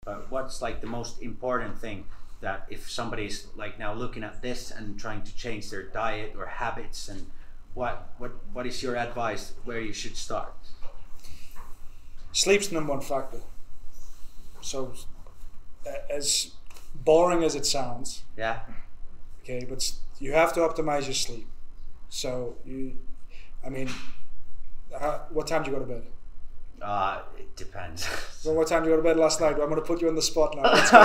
but what's like the most important thing that if somebody's like now looking at this and trying to change their diet or habits, and what is your advice where you should start? Sleep's the number one factor. So as boring as it sounds, yeah, okay, but you have to optimize your sleep. So what time do you go to bed? It depends. Well, what time did you go to bed last night? I'm going to put you on the spot now. Let's go.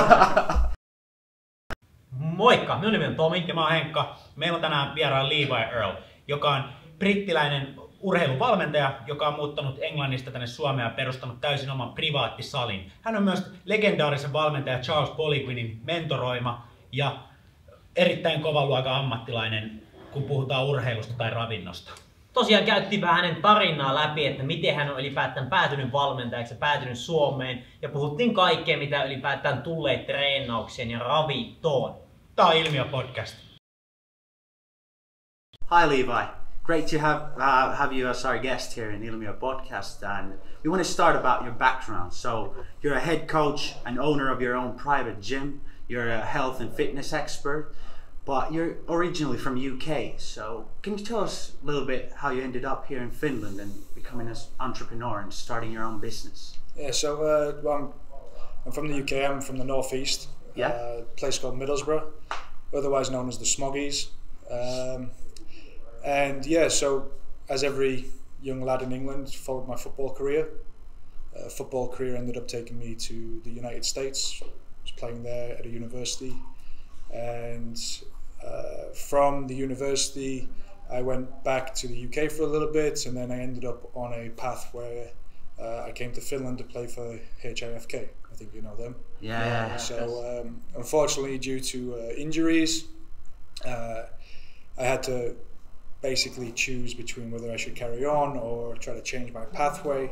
Moikka, minun nimi on Tomi ja mä oon Henkka. Meillä on tänään vieraan Levi Earl, joka on brittiläinen urheiluvalmentaja, joka on muuttanut Englannista tänne Suomeen ja perustanut täysin oman salin. Hän on myös legendaarisen valmentaja Charles Poliquinin mentoroima ja erittäin kovan luokan ammattilainen, kun puhutaan urheilusta tai ravinnosta. Tosiaan käytiin vähän hänen tarinaa läpi, että miten hän on ylipäätään päätynyt valmentajaksi ja päätynyt Suomeen. Ja puhuttiin kaikkea, mitä ylipäätään tulee treenaukseen ja ravintoon. Tää on Ilmiö podcast. Hi Levi, great to have you as our guest here in Ilmiö podcast, and we want to start about your background. So you're a head coach and owner of your own private gym. You're a health and fitness expert. But you're originally from UK, so can you tell us a little bit how you ended up here in Finland and becoming an entrepreneur and starting your own business? Yeah, so I'm from the UK. I'm from the northeast. Yeah. A place called Middlesbrough, otherwise known as the Smoggies. And yeah, so as every young lad in England, followed my football career. Football career ended up taking me to the United States. I was playing there at a university. And from the university I went back to the UK for a little bit, and then I ended up on a path where I came to Finland to play for HIFK. I think you know them. Yeah. So unfortunately, due to injuries, I had to basically choose between whether I should carry on or try to change my pathway.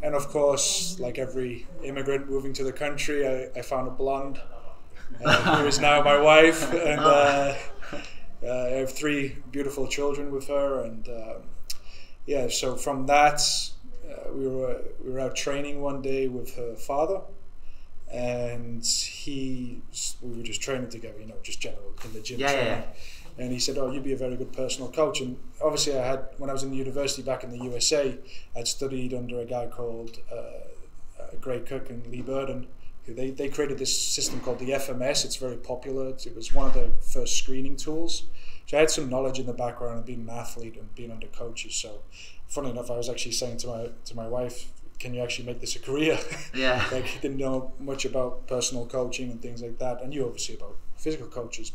And of course, like every immigrant moving to the country, I found a blonde. Who is now my wife, and I have 3 beautiful children with her, and yeah. So from that, we were out training one day with her father, and we were just training together, just general in the gym. Yeah. And he said, "Oh, you'd be a very good personal coach." And obviously, when I was in the university back in the USA, I'd studied under a guy called Gray Cook and Lee Burden. They created this system called the FMS. It's very popular. It was one of the first screening tools. So I had some knowledge in the background of being an athlete and being under coaches. So funny enough, I was actually saying to my wife, can you actually make this a career? Yeah. Like, I didn't know much about personal coaching and things like that. I knew obviously about physical coaches,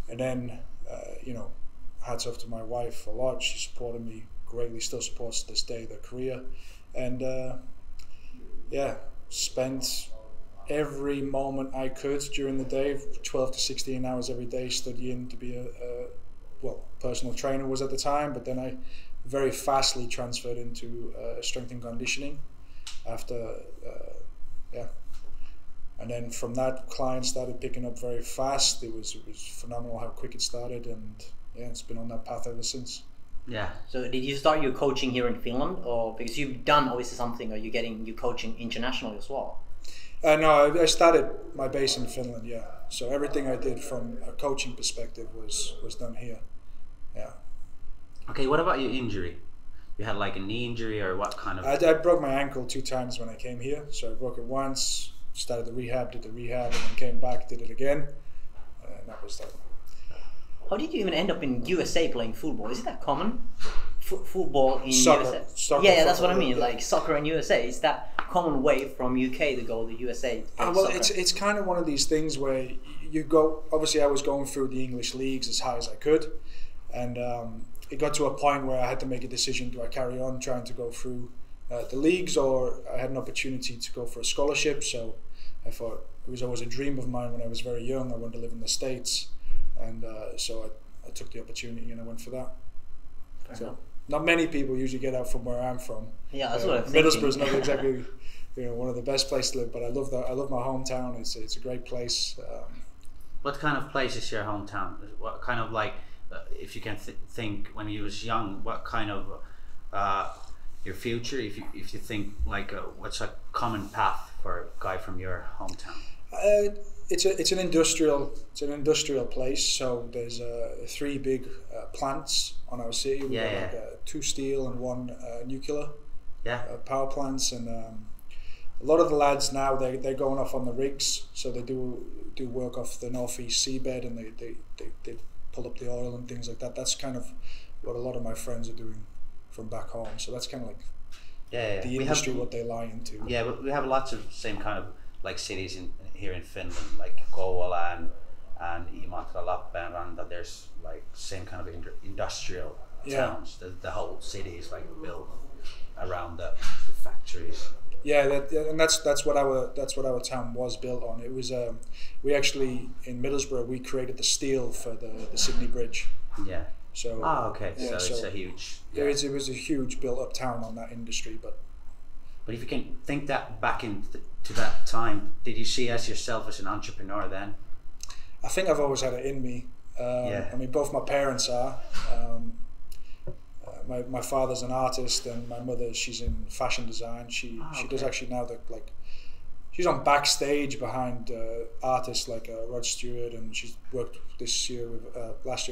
and then, hats off to my wife a lot. She supported me greatly, still supports to this day, the career. And spent every moment I could during the day, 12 to 16 hours every day, studying to be a personal trainer was at the time, but then I very fastly transferred into strength and conditioning after, and then from that, clients started picking up very fast. It was phenomenal how quick it started, and yeah, it's been on that path ever since. Yeah. So did you start your coaching here in Finland, or because you've done obviously something, are you getting you coaching internationally as well? No, I started my base in Finland, yeah. So everything I did from a coaching perspective was done here, yeah. Okay, what about your injury? You had like a knee injury, or what kind of? I broke my ankle 2 times when I came here. So I broke it once, started the rehab, did the rehab, and then came back, did it again, and that was that. How did you even end up in USA playing football? Is it that common? Football in Soccer. USA? Yeah, that's what I mean. Like soccer in USA. Is that common way from UK to go to USA? To Well, soccer? it's kind of one of these things where you go. Obviously, I was going through the English leagues as high as I could, and it got to a point where I had to make a decision: do I carry on trying to go through the leagues, or I had an opportunity to go for a scholarship? So I thought it was always a dream of mine when I was very young. I wanted to live in the States, and so I took the opportunity and I went for that. So not many people usually get out from where I'm from. Yeah, that's what I'm Middlesbrough is thinking. not exactly one of the best places to live, but I love that. I love my hometown. It's a great place. What kind of place is your hometown? What kind of like, if you can think when you was young, what kind of your future? If you think like what's a common path for a guy from your hometown? It's an industrial place. So there's 3 big plants on our city. We got like 2 steel and 1 nuclear power plants, and a lot of the lads now they're going off on the rigs. So they do work off the northeast seabed, and they pull up the oil and things like that. That's kind of what a lot of my friends are doing from back home. So that's kind of like the industry what they lie into. Yeah, but we have lots of same kind of like cities here in Finland, like Kouvola and Imatra, Lappeenranta. There's like same kind of industrial towns. The whole city is like built around the factories. Yeah, and that's what our town was built on. It was we actually in Middlesbrough we created the steel for the Sydney Bridge. Yeah. So okay. So it's a huge. Yeah. It was a huge built up town on that industry, but if you can think that back to that time, did you see yourself as an entrepreneur then? I think I've always had it in me. I mean, both my parents are. My father's an artist, and my mother, she's in fashion design. She does actually now she's on backstage behind artists like Rod Stewart, and she's worked last year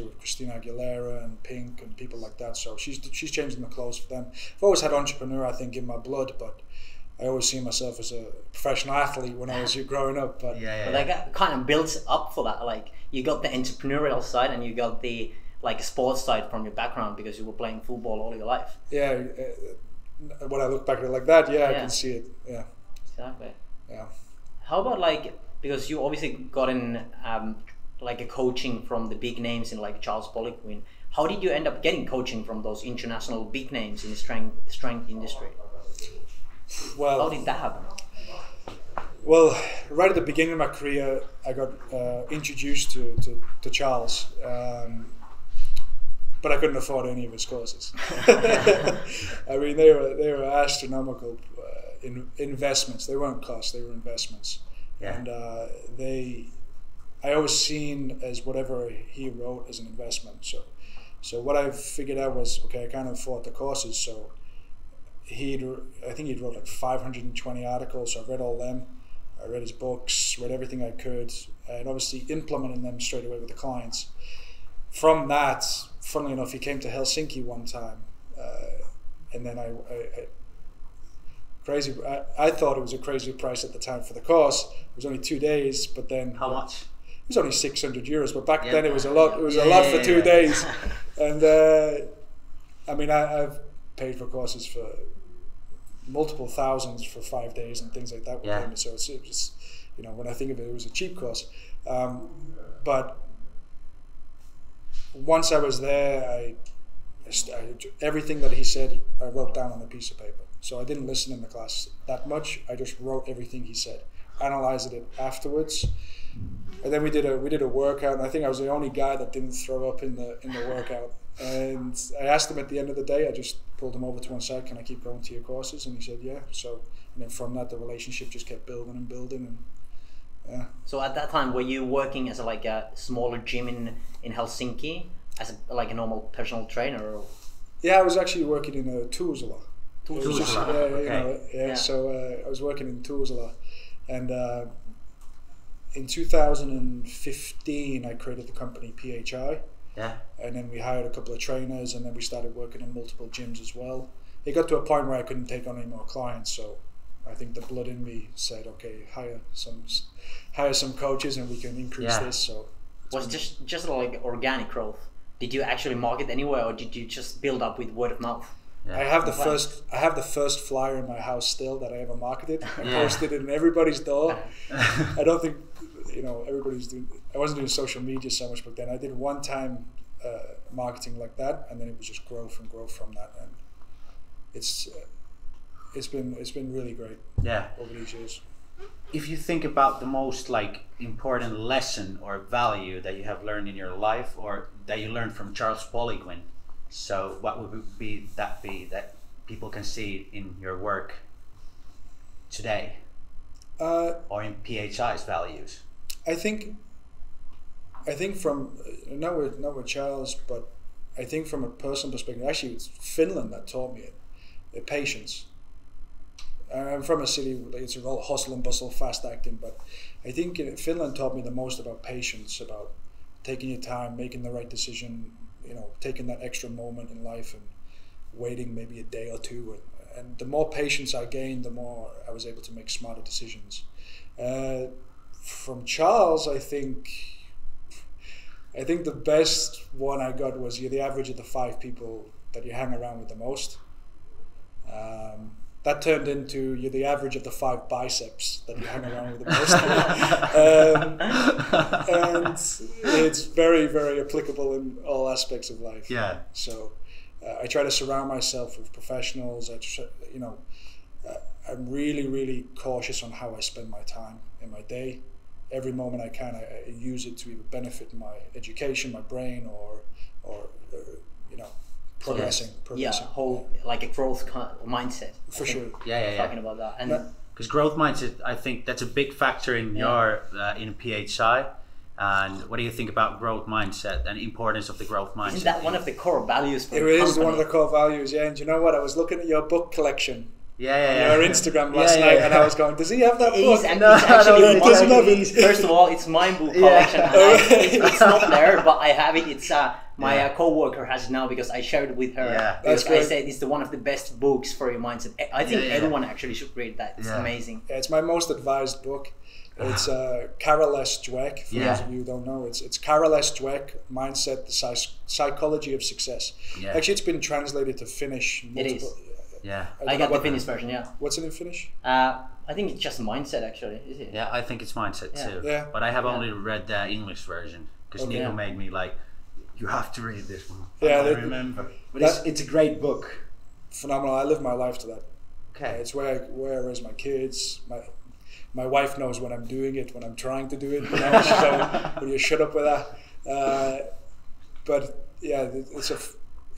with Christina Aguilera and Pink and people like that. So she's changing the clothes for them. I've always had entrepreneur, I think, in my blood, but I always see myself as a professional athlete when I was growing up. But but that kind of builds up for that. Like you got the entrepreneurial side, and you got the sports side from your background because you were playing football all your life. Yeah, when I look back at it like that, I can see it. Yeah, exactly. Yeah. How about because you obviously got in a coaching from the big names in like Charles Poliquinin. How did you end up getting coaching from those international big names in the strength industry? Well, how did that happen? Well, right at the beginning of my career, I got introduced to Charles, but I couldn't afford any of his courses. I mean, they were astronomical investments. They weren't costs; they were investments. Yeah. And I always seen as whatever he wrote as an investment. So what I figured out was, okay, I can't afford the courses, so I think he'd wrote like 520 articles. So I read all them. I read his books, read everything I could, and obviously implemented them straight away with the clients. From that, funnily enough, he came to Helsinki one time, and then I thought it was a crazy price at the time for the course. It was only 2 days, but then how much? It was only €600, but back then it was a lot. It was a lot for 2 days, and I mean, I've paid for courses for multiple thousands for 5 days and things like that with him. So it's just, when I think of it, it was a cheap course. But once I was there, everything that he said, I wrote down on a piece of paper. So I didn't listen in the class that much. I just wrote everything he said, analyzed it afterwards, and then we did a workout. And I think I was the only guy that didn't throw up in the workout. And I asked him at the end of the day. I just pulled him over to one side. Can I keep going to your courses? And he said, yeah. So, and then from that, the relationship just kept building and building. And yeah. So at that time, were you working as a smaller gym in Helsinki as a normal personal trainer? Or? Yeah, I was actually working in Tuusula. Okay. So I was working in Tuusula, and in 2015 I created the company PHI. Yeah. And then we hired a couple of trainers, and then we started working in multiple gyms as well. It got to a point where I couldn't take on any more clients, so I think the blood in me said, okay, hire some coaches and we can increase this. So was just like organic growth? Did you actually market anywhere, or did you just build up with word of mouth? Yeah. I have the first flyer in my house still that I ever marketed. I posted it in everybody's door. I don't think everybody's doing. I wasn't doing social media so much back then. I did one time marketing like that, and then it was just growth from that, and it's been really great. Yeah. Over these years. If you think about the most important lesson or value that you have learned in your life, or that you learned from Charles Poliquin, so what would that people can see in your work today, or in PHI's values? I think from not with Charles, but I think from a personal perspective, actually it's Finland that taught me it. patience. I'm from a city where it's all hustle and bustle, fast acting, but I think Finland taught me the most about patience, about taking your time, making the right decision, taking that extra moment in life and waiting maybe a day or two. And the more patience I gained, the more I was able to make smarter decisions. From Charles, I think the best one I got was you're the average of the 5 people that you hang around with the most. That turned into you're the average of the 5 biceps that you hang around with the most. And it's very, very applicable in all aspects of life. Yeah. So I try to surround myself with professionals. I'm really, really cautious on how I spend my time in my day. Every moment I can, I use it to either benefit my education, my brain, or progressing. Yeah, whole like a growth mindset. For sure. Yeah. Talking about that, and because growth mindset, I think that's a big factor in your in PHI. And what do you think about growth mindset and importance of the growth mindset? Isn't that one of the core values for the company? It is one of the core values, yeah. And you know what? I was looking at your book collection. On your Instagram last night, and I was going, does he have that book? First of all, it's my book collection. It's not there, but I have it. It's my co-worker has it now because I shared it with her. Yeah. Because I said it's one of the best books for your mindset. I think everyone actually should read that. It's amazing. Yeah, it's my most advised book. It's Carol S. Dweck. For those of you who don't know, it's Carol S. Dweck, Mindset: The Psychology of Success. Yeah. Actually, it's been translated to Finnish. It is. Yeah, I got the Finnish version. Yeah. What's it in Finnish? I think it's just mindset, actually. Is it? Yeah, I think it's mindset too. Yeah. But I have only read the English version because Nico made me like, you have to read this one. Yeah, I remember. But it's a great book. Phenomenal. I live my life to that. Okay. It's where I raise my kids. My wife knows when I'm doing it, when I'm trying to do it. She's like, will you shut up with that? But yeah,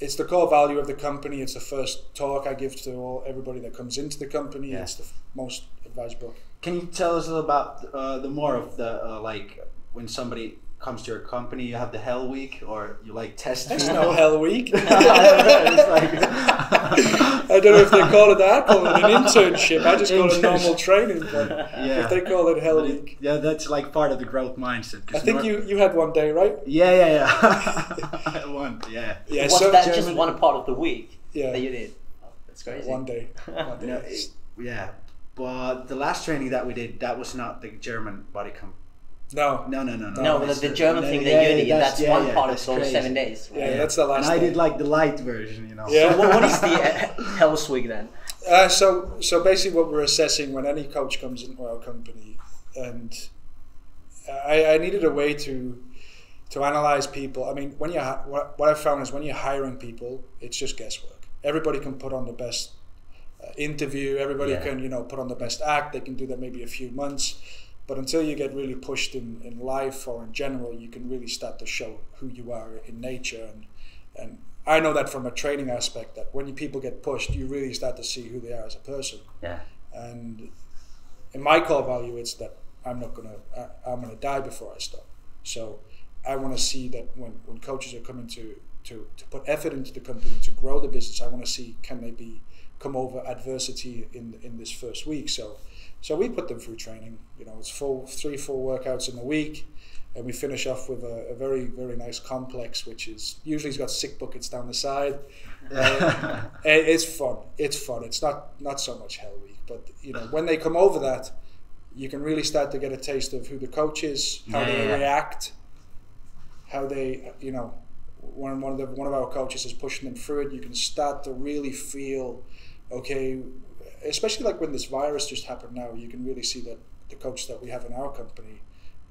it's the core value of the company. It's the first talk I give to everybody that comes into the company. Yeah. It's the most advised book. Can you tell us a little about the more of the like when somebody comes to your company, you have the Hell Week, or you like test? There's no Hell Week. I don't know if they call it that. I call it an internship. I just call it normal training. But if they call it Hell Week, that's like part of the growth mindset. I think you had one day, right? Yeah. One, yeah. Was that just one part of the week that you did? Oh, that's crazy. One day. Yeah, but the last training that we did, that was not the German body comp. No, but the German thing that you did, that's one part of those 7 days. Right? Yeah, that's the last. And I did like the light version, Yeah. So what is the Hell's Week then? So basically, what we're assessing when any coach comes into our company, and I needed a way to analyze people. I mean, when what I found is when you're hiring people, it's just guesswork. Everybody can put on the best interview. Everybody can put on the best act. They can do that maybe a few months. But until you get really pushed in life or in general, you can really start to show who you are in nature. And I know that from a training aspect, that when people get pushed, you really start to see who they are as a person. Yeah. And in my core value, it's that I'm gonna die before I stop. So I want to see that when coaches are coming to put effort into the company to grow the business, I want to see can they come over adversity in this first week. So we put them through training. It's 3-4 workouts in a week, and we finish off with a very, very nice complex, which is usually it's got sick buckets down the side. It's fun. It's not so much Hell Week, but when they come over that, you can really start to get a taste of who the coach is, how they react, how they when one of our coaches is pushing them through it, you can start to really feel okay. Especially like when this virus just happened now, you can really see that the coaches that we have in our company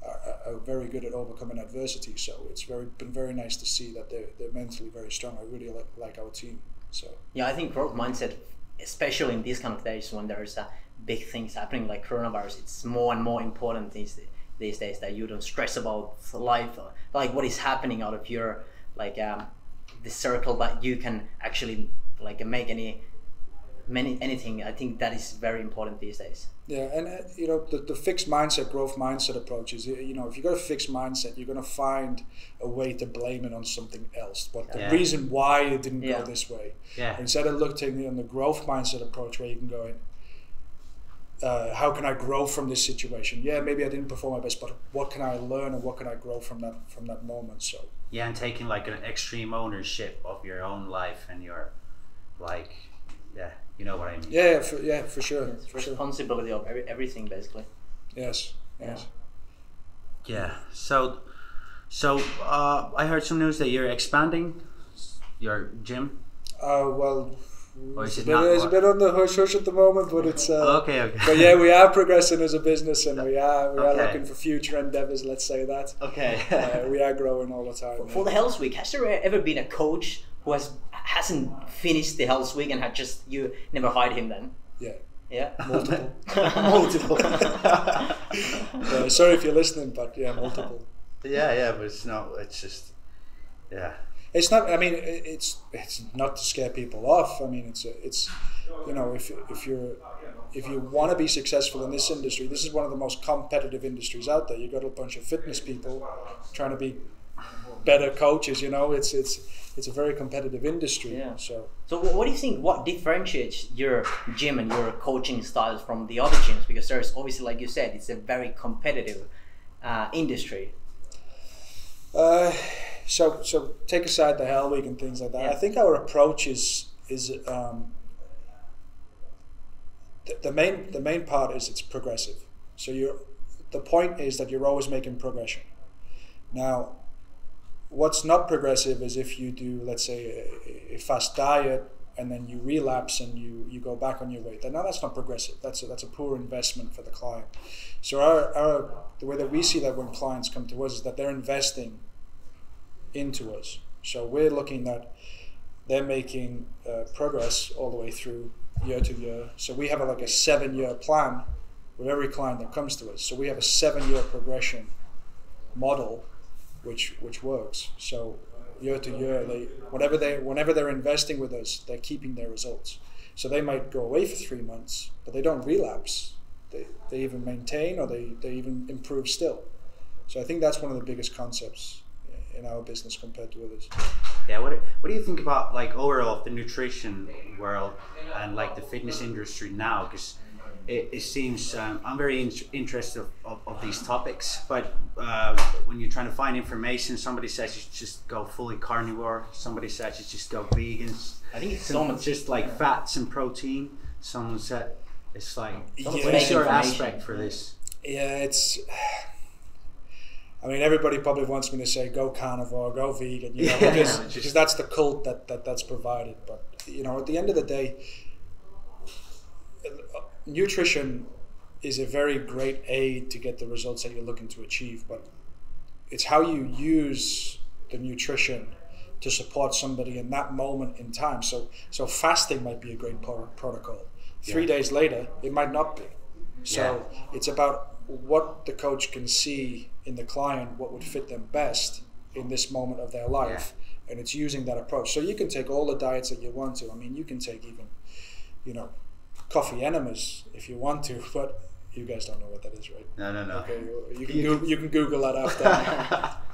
are very good at overcoming adversity. So it's been very nice to see that they're mentally very strong. I really like our team. So yeah, I think growth mindset, especially in these kind of days when there's big things happening like coronavirus, it's more and more important these days that you don't stress about life, or like what is happening out of your the circle, that you can actually make any anything. I think that is very important these days. Yeah, and you know, the fixed mindset, growth mindset approach is, you know, if you've got a fixed mindset, you're going to find a way to blame it on something else. But the reason why it didn't go this way. Yeah. Instead of looking on the growth mindset approach, where you can go in, how can I grow from this situation? Yeah, maybe I didn't perform my best, but what can I learn and what can I grow from that moment? So yeah, and taking like an extreme ownership of your own life and your like, yeah, you know what I mean. Yeah, for sure. It's For sure. responsibility of everything basically. Yes. Yeah. So I heard some news that you're expanding your gym. Well, Or is it it's a bit on the hush at the moment, but it's okay. But yeah, we are progressing as a business, and we are Okay. looking for future endeavors. Let's say that. Okay. We are growing all the time. For the Health Week, has there ever been a coach who hasn't finished the Health Week and had just you never hired him then? Yeah. Yeah. Multiple. Multiple. Sorry if you're listening, but yeah, multiple. Yeah, but it's not. It's just, yeah. It's not. I mean, it's not to scare people off. I mean, it's you know, if you want to be successful in this industry, this is one of the most competitive industries out there. You got a bunch of fitness people trying to be better coaches. You know, it's a very competitive industry. Yeah. So what do you think? What differentiates your gym and your coaching styles from the other gyms? Because there's obviously, like you said, it's a very competitive industry. So take aside the Hell Week and things like that. Yeah. I think our approach is the main part is it's progressive. So the point is that you're always making progression. Now, what's not progressive is if you do, let's say, a fast diet and then you relapse and you go back on your weight. Now that's not progressive. That's a poor investment for the client. So the way that we see that when clients come to us is that they're investing into us. So we're looking at they're making progress all the way through year to year. So we have like a 7-year plan with every client that comes to us. So we have a 7-year progression model which works. So year to year, whenever they're investing with us, they're keeping their results. So they might go away for 3 months, but they don't relapse. They even maintain or they even improve still. So I think that's one of the biggest concepts in our business compared to others. Yeah, what do you think about like overall the nutrition world and like the fitness industry now? Because it seems I'm very interested of these topics, but when you're trying to find information, somebody says you just go fully carnivore, somebody says you just go vegan. I think it's just like fats and protein. Someone said it's like, Yeah. what's your aspect for this? Yeah, I mean, everybody probably wants me to say go carnivore, go vegan, you know, because that's the cult that's provided. But you know, at the end of the day, nutrition is a very great aid to get the results that you're looking to achieve. But it's how you use the nutrition to support somebody in that moment in time. So fasting might be a great protocol. 3 days later, it might not be. So it's about what the coach can see in the client, what would fit them best in this moment of their life, and it's using that approach. So you can take all the diets that you want to. I mean, you can take even, you know, coffee enemas if you want to, but you guys don't know what that is, right? No. Okay, you can Google that after.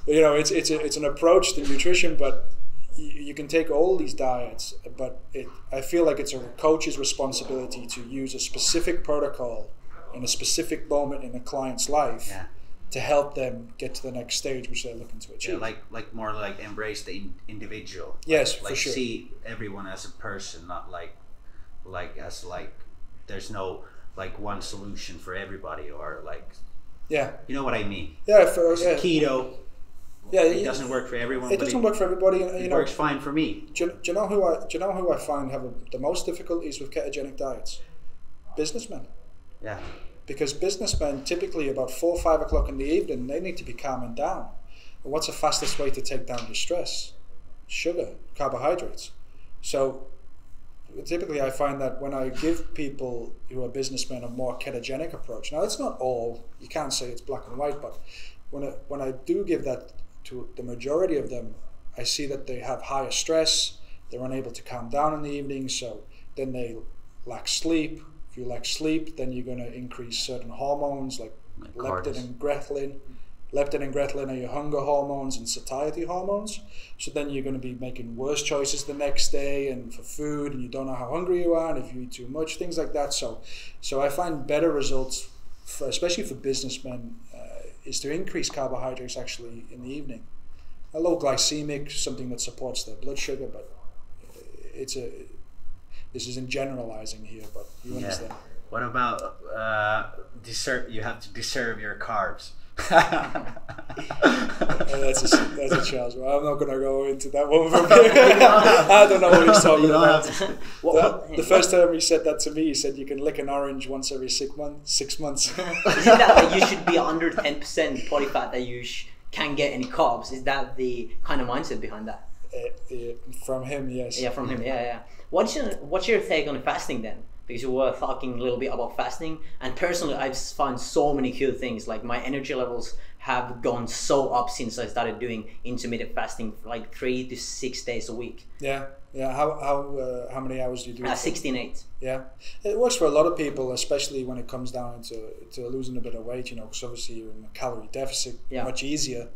You know, it's an approach to nutrition, but you can take all these diets, but I feel like it's a coach's responsibility to use a specific protocol in a specific moment in a client's life to help them get to the next stage which they're looking to achieve. Yeah, like more like embrace the individual. Yes, like for sure. See everyone as a person, not like as like there's no like one solution for everybody, or like you know what I mean. Keto. Yeah, it doesn't work for everyone. It doesn't work for everybody. It works fine for me. Do you know who I find have the most difficulties with ketogenic diets? Businessmen. Yeah. Because businessmen typically about 4 or 5 o'clock in the evening, they need to be calming down. And what's the fastest way to take down your stress? Sugar, carbohydrates. So typically I find that when I give people who are businessmen a more ketogenic approach, now it's not all, you can't say it's black and white, but when I do give that to the majority of them, I see that they have higher stress, they're unable to calm down in the evening, so then they lack sleep. If you lack sleep, then you're going to increase certain hormones like leptin and ghrelin. Leptin and ghrelin are your hunger hormones and satiety hormones. So then you're going to be making worse choices the next day and for food, and you don't know how hungry you are, and if you eat too much, things like that. So I find better results, especially for businessmen, is to increase carbohydrates actually in the evening. A low glycemic, something that supports their blood sugar, but this isn't generalizing here, but you understand. What about you have to deserve your carbs? That's a Charles. Well, I'm not going to go into that one. I don't know what he's talking about. The first time he said that to me, he said you can lick an orange once every 6 months. Is it that you should be under 10% body fat that you can't get any carbs? Is that the kind of mindset behind that? From him, yes. Yeah, from him. Yeah. What's your take on fasting then? Because you were talking a little bit about fasting, and personally I've found so many cool things. Like my energy levels have gone so up since I started doing intermittent fasting, like 3 to 6 days a week. Yeah. How many hours do you do? 16-8. Yeah, it works for a lot of people, especially when it comes down to losing a bit of weight. Because obviously you're in a calorie deficit, much easier,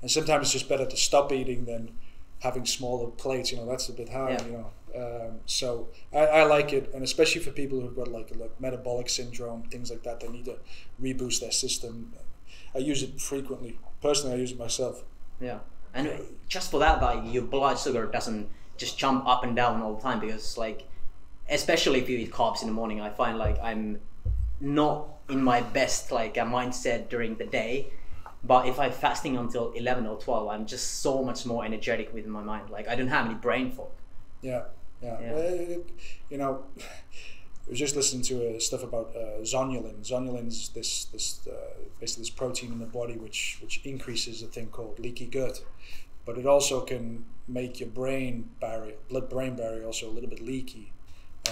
and sometimes it's just better to stop eating than having smaller plates. That's a bit hard. So I like it, and especially for people who've got like metabolic syndrome, things like that, they need to reboost their system. I use it frequently. Personally, I use it myself. Yeah, and just for that, like your blood sugar doesn't just jump up and down all the time, because like, especially if you eat carbs in the morning, I find like I'm not in my best mindset during the day. But if I'm fasting until 11 or 12, I'm just so much more energetic with my mind. Like I don't have any brain fog. Yeah. I was just listening to stuff about zonulin. Zonulin's this basically this protein in the body which increases a thing called leaky gut, but it also can make your blood-brain barrier also a little bit leaky.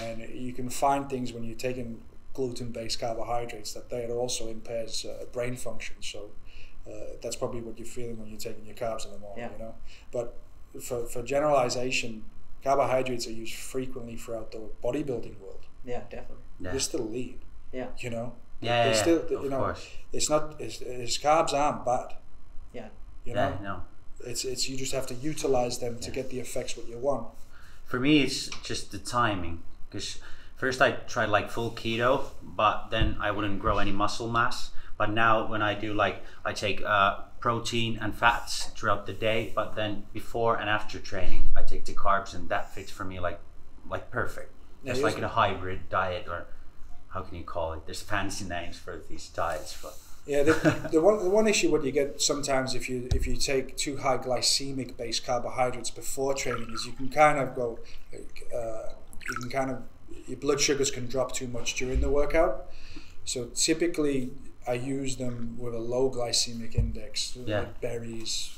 And you can find things when you're taking gluten-based carbohydrates that also impairs brain function. So that's probably what you're feeling when you're taking your carbs in the morning. But for generalization, carbohydrates are used frequently throughout the bodybuilding world. Yeah, definitely. Yeah. They're still lean. Yeah. They're still, of course. It's not. His carbs aren't bad. Yeah. No. It's you just have to utilize them to get the effects what you want. For me, it's just the timing. Because first I tried like full keto, but then I wouldn't grow any muscle mass. But now when I do I take protein and fats throughout the day, but then before and after training I take the carbs, and that fits for me like perfect. It's like a hybrid diet, or how can you call it? There's fancy names for these diets, but the one issue what you get sometimes if you take too high glycemic based carbohydrates before training is you can kind of go your blood sugars can drop too much during the workout. So typically I use them with a low glycemic index, like berries,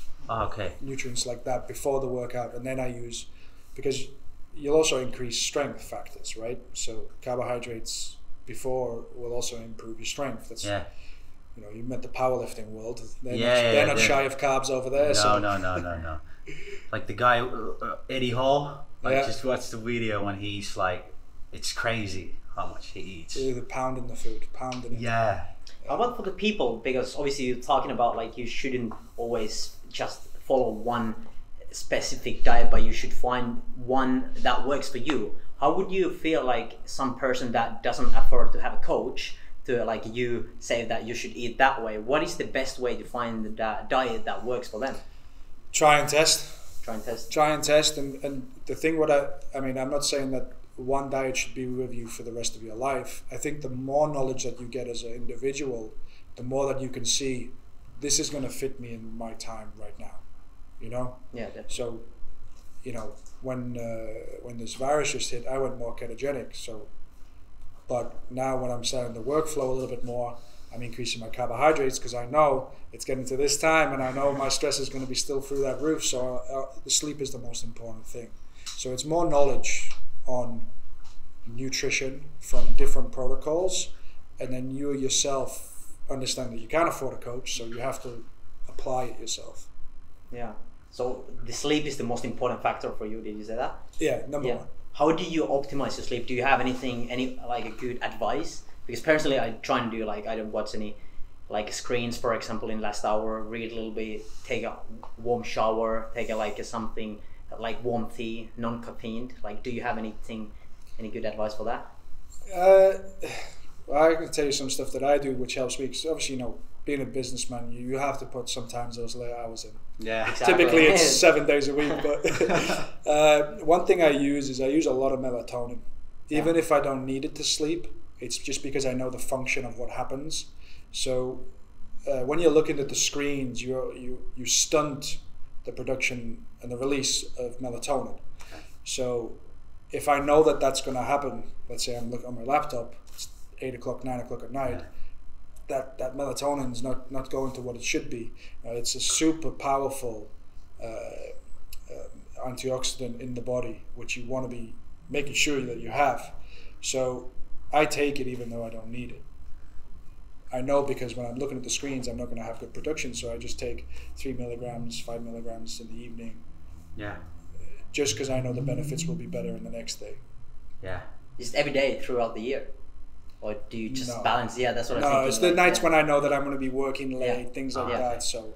nutrients like that before the workout, and then I use, because you'll also increase strength factors, right? So carbohydrates before will also improve your strength. That's you met the powerlifting world. They're not shy of carbs over there. No. Like the guy Eddie Hall. I just watched the video when he's like, it's crazy how much he eats. The pounding the food, pounding it. Yeah. How about for the people? Because obviously you're talking about like you shouldn't always just follow one specific diet, but you should find one that works for you. How would you feel like some person that doesn't afford to have a coach to like you say that you should eat that way? What is the best way to find the diet that works for them? Try and test. And the thing I'm not saying that one diet should be with you for the rest of your life. I think the more knowledge that you get as an individual, the more that you can see this is going to fit me in my time right now. Yeah, definitely. So when this virus just hit, I went more ketogenic. But now when I'm starting the workflow a little bit more, I'm increasing my carbohydrates because I know it's getting to this time and I know my stress is going to be still through that roof. So the sleep is the most important thing. So it's more knowledge on nutrition from different protocols, and then you yourself understand that you can't afford a coach, so you have to apply it yourself. Yeah. So the sleep is the most important factor for you. Did you say that? Yeah, number one. how do you optimize your sleep? Do you have any like a good advice? Because personally, I try and do like, I don't watch any like screens, for example, in last hour, read a little bit, take a warm shower, take a like something like warm tea, non-caffeined. Like, do you have any good advice for that? Well, I can tell you some stuff that I do which helps me, because obviously, you know, being a businessman, you have to put sometimes those late hours in. Yeah. Exactly. Typically it's 7 days a week, but one thing I use a lot of melatonin. Even if I don't need it to sleep, it's just because I know the function of what happens. So when you're looking at the screens, you stunt the production and the release of melatonin. So if I know that that's going to happen, let's say I'm looking on my laptop, it's 8 o'clock, 9 o'clock at night, that melatonin is not going to what it should be. It's a super powerful antioxidant in the body, which you want to be making sure that you have. So I take it even though I don't need it. I know, because when I'm looking at the screens, I'm not going to have good production, so I just take 3 milligrams, 5 milligrams in the evening. Yeah. Just because I know the benefits will be better in the next day. Yeah. Is it every day throughout the year? Or do you just balance? Yeah, that's what I'm No, thinking. it's the nights when I know that I'm going to be working late, things like that. Okay. So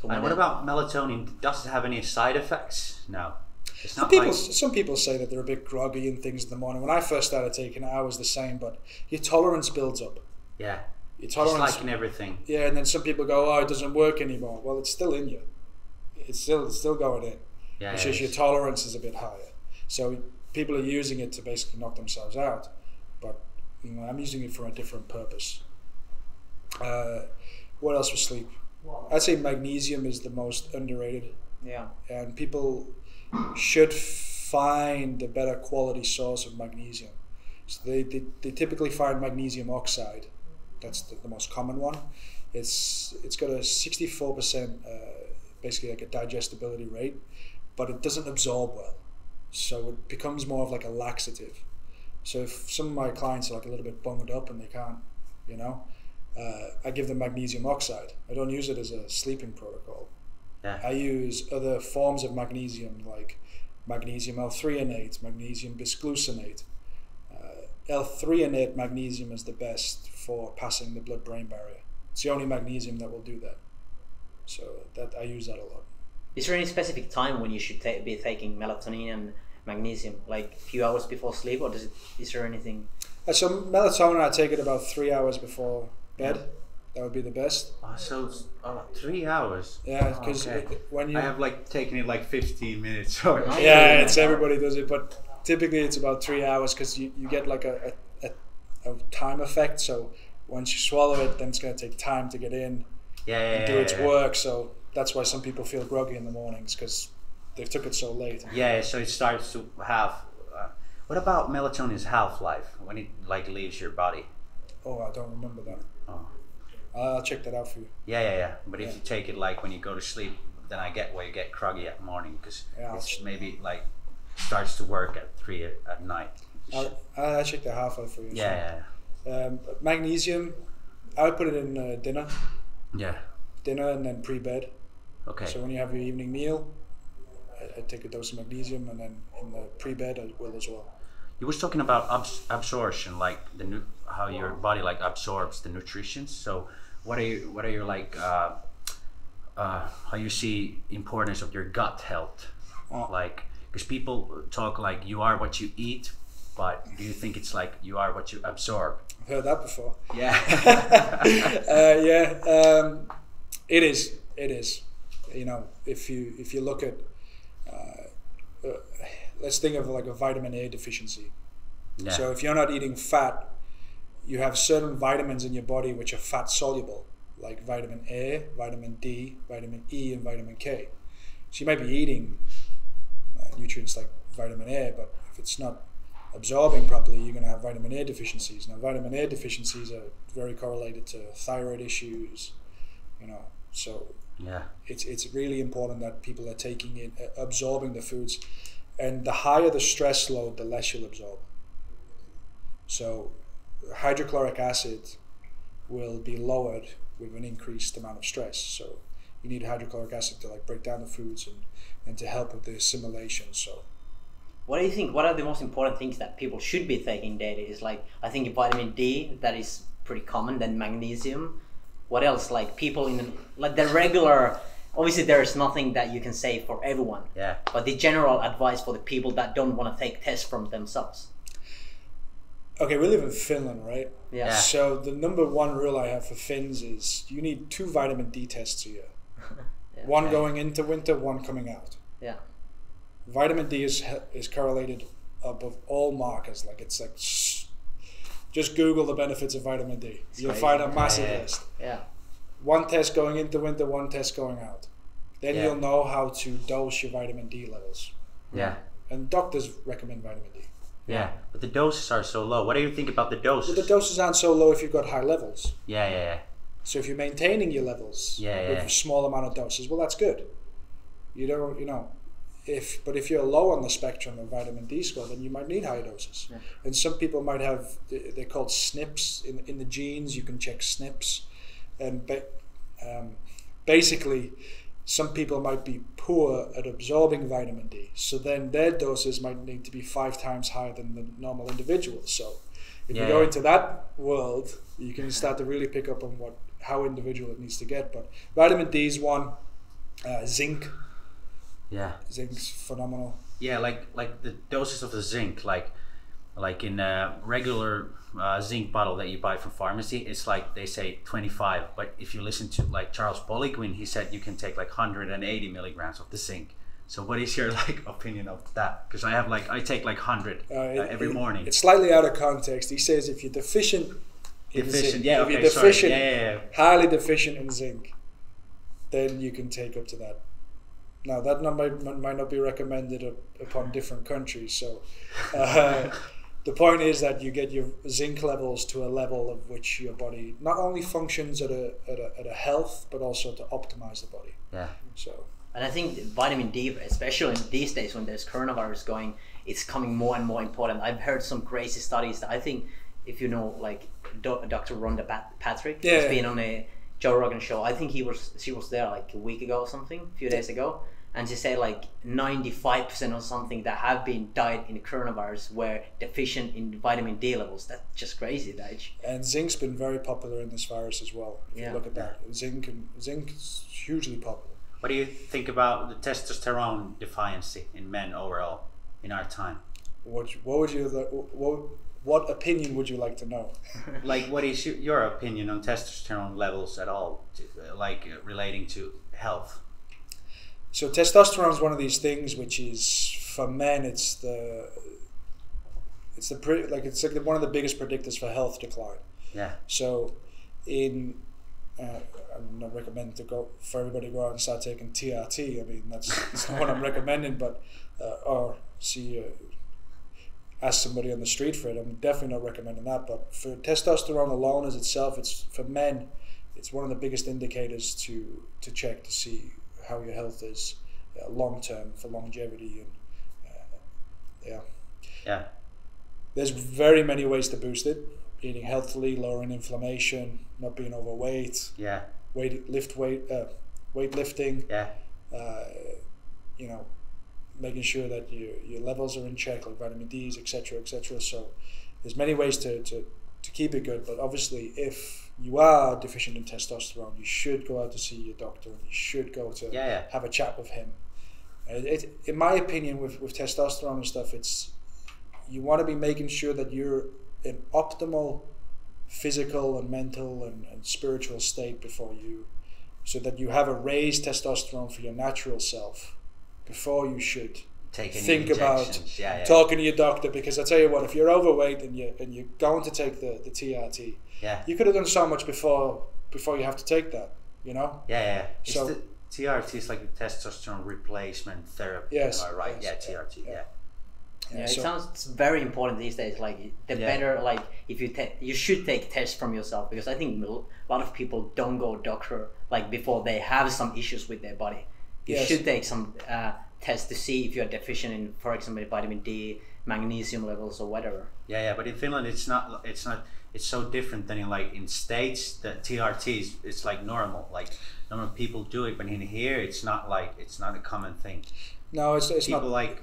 And what about melatonin? Does it have any side effects? No. It's not some people say that they're a bit groggy and things in the morning. When I first started taking it, I was the same, but your tolerance builds up. Yeah. Your tolerance, just like in everything. Yeah, and then some people go, "Oh, it doesn't work anymore." Well, it's still in you. It's still going in. Yeah. It's just your tolerance is a bit higher. So people are using it to basically knock themselves out, but you know, I'm using it for a different purpose. What else for sleep? I'd say magnesium is the most underrated. Yeah. And people should find a better quality source of magnesium. So they typically find magnesium oxide. That's the most common one. It's got a 64% basically like a digestibility rate, but it doesn't absorb well. So it becomes more of like a laxative. So if some of my clients are like a little bit bunged up and they can't, you know, I give them magnesium oxide. I don't use it as a sleeping protocol. Yeah. I use other forms of magnesium like magnesium L-threonate, magnesium bisglucinate. L-threonate magnesium is the best for passing the blood-brain barrier. It's the only magnesium that will do that. So that I use that a lot. Is there any specific time when you should be taking melatonin and magnesium, like a few hours before sleep, or is there anything? So melatonin, I take it about 3 hours before bed. That would be the best. So 3 hours. Yeah, because when you I have like taken it like 15 minutes. Or yeah, it's everybody does it, but typically it's about 3 hours because you get like a time effect. So once you swallow it, then it's going to take time to get in and do its work. So that's why some people feel groggy in the mornings, because they took it so late. Yeah, so it starts to have. What about melatonin's half-life when it like leaves your body? Oh, I don't remember that. Oh. I'll check that out for you. Yeah. But if you take it like when you go to sleep, then I get why you get groggy at morning, because it's maybe like starts to work at 3 at night. I'll check the half-life for you. Yeah. Magnesium, I would put it in dinner. Yeah. Dinner and then pre-bed. Okay. So when you have your evening meal, I take a dose of magnesium, and then in the pre-bed I will as well. You was talking about absorption, like how your body like absorbs the nutrition. So what are your like how you see importance of your gut health? Like, because people talk like you are what you eat, but do you think it's like you are what you absorb? I've heard that before. Yeah. It is. You know, if you look at let's think of like a vitamin A deficiency. Yeah. So if you're not eating fat, you have certain vitamins in your body which are fat soluble, like vitamin A, vitamin D, vitamin E, and vitamin K. So you might be eating nutrients like vitamin A, but if it's not absorbing properly, you're going to have vitamin A deficiencies. Now, vitamin A deficiencies are very correlated to thyroid issues, you know. So it's really important that people are taking in, absorbing the foods, and the higher the stress load, the less you'll absorb. So hydrochloric acid will be lowered with an increased amount of stress. So you need hydrochloric acid to like break down the foods and to help with the assimilation. So What do you think? What are the most important things that people should be taking daily? Is like, I think vitamin D, that is pretty common. Then magnesium. What else? Like people in like the regular. Obviously, there is nothing that you can say for everyone. Yeah. But the general advice for the people that don't want to take tests from themselves. Okay, we live in Finland, right? Yeah. So the number one rule I have for Finns is you need 2 vitamin D tests a year. Yeah. One going into winter, one coming out. Yeah. Vitamin D is correlated above all markers. Like it's like, just Google the benefits of vitamin D. You'll find a massive list. Yeah. 1 test going into winter, 1 test going out. Then Yeah. you'll know how to dose your vitamin D levels. Yeah. And doctors recommend vitamin D. Yeah. But the doses are so low. What do you think about the doses? But the doses aren't so low if you've got high levels. Yeah. So if you're maintaining your levels with a small amount of doses, well, that's good. You don't, but if you're low on the spectrum of vitamin D score, then you might need higher doses. Yeah. And some people might have, they're called SNPs in the genes. You can check SNPs, and basically, some people might be poor at absorbing vitamin D. So then their doses might need to be 5 times higher than the normal individual. So if you go into that world, you can start to really pick up on how individual it needs to get. But vitamin D is one. Zinc. Yeah. Zinc's phenomenal. Yeah, like the doses of the zinc, like in a regular zinc bottle that you buy from pharmacy, it's like they say 25. But if you listen to like Charles Poliquinin, he said you can take like 180 milligrams of the zinc. So what is your opinion of that? Because I take like 100 every morning. It's slightly out of context. He says if you're deficient in zinc, yeah, if you're okay, deficient, sorry. highly deficient in zinc, then you can take up to that. Now that number might not be recommended upon different countries. So the point is that you get your zinc levels to a level of which your body not only functions at a health, but also to optimize the body. Yeah. So. And I think vitamin D, especially in these days when there's coronavirus going, it's becoming more and more important. I've heard some crazy studies that I think, if you know, like Dr. Rhonda Patrick, has been on a Joe Rogan show. I think she was there like a week ago or something, a few days ago, and she said like 95% or something that have been died in the coronavirus were deficient in vitamin D levels. That's just crazy, that. And zinc's been very popular in this virus as well. If you look at that, zinc's hugely popular. What do you think about the testosterone deficiency in men overall in our time? What opinion would you like to know? Like, what is your opinion on testosterone levels at all, relating to health? So testosterone is one of these things which is, for men, it's one of the biggest predictors for health decline. Yeah. So I'm not recommending for everybody to go out and start taking TRT. I mean, that's not what I'm recommending, but ask somebody on the street for it. I'm definitely not recommending that. But for testosterone alone as itself, for men, it's one of the biggest indicators to check to see how your health is long term, for longevity, and There's very many ways to boost it. Eating healthily, lowering inflammation, not being overweight. Yeah. Weightlifting. Yeah. Making sure that your levels are in check, like vitamin D's, etc., etc. So there's many ways to keep it good. But obviously, if you are deficient in testosterone, you should go out to see your doctor, and you should go to have a chat with him. In my opinion, with testosterone and stuff, you want to be making sure that you're in optimal physical and mental and spiritual state so that you have a raised testosterone for your natural self before you should think about talking to your doctor. Because I tell you what, if you're overweight and you're going to take the TRT, you could have done so much before you have to take that, So the TRT is like a testosterone replacement therapy. Yes. Am I right? Yes. TRT. Yeah. It sounds very important these days. Like better, like if you should take tests from yourself, because I think a lot of people don't go doctor like before they have some issues with their body. You should take some tests to see if you're deficient in, for example, vitamin D, magnesium levels, or whatever. Yeah. But in Finland, it's not. It's so different than in States. The TRT it's like normal. Like normal people do it, but in here, it's not a common thing. No, it's people not. like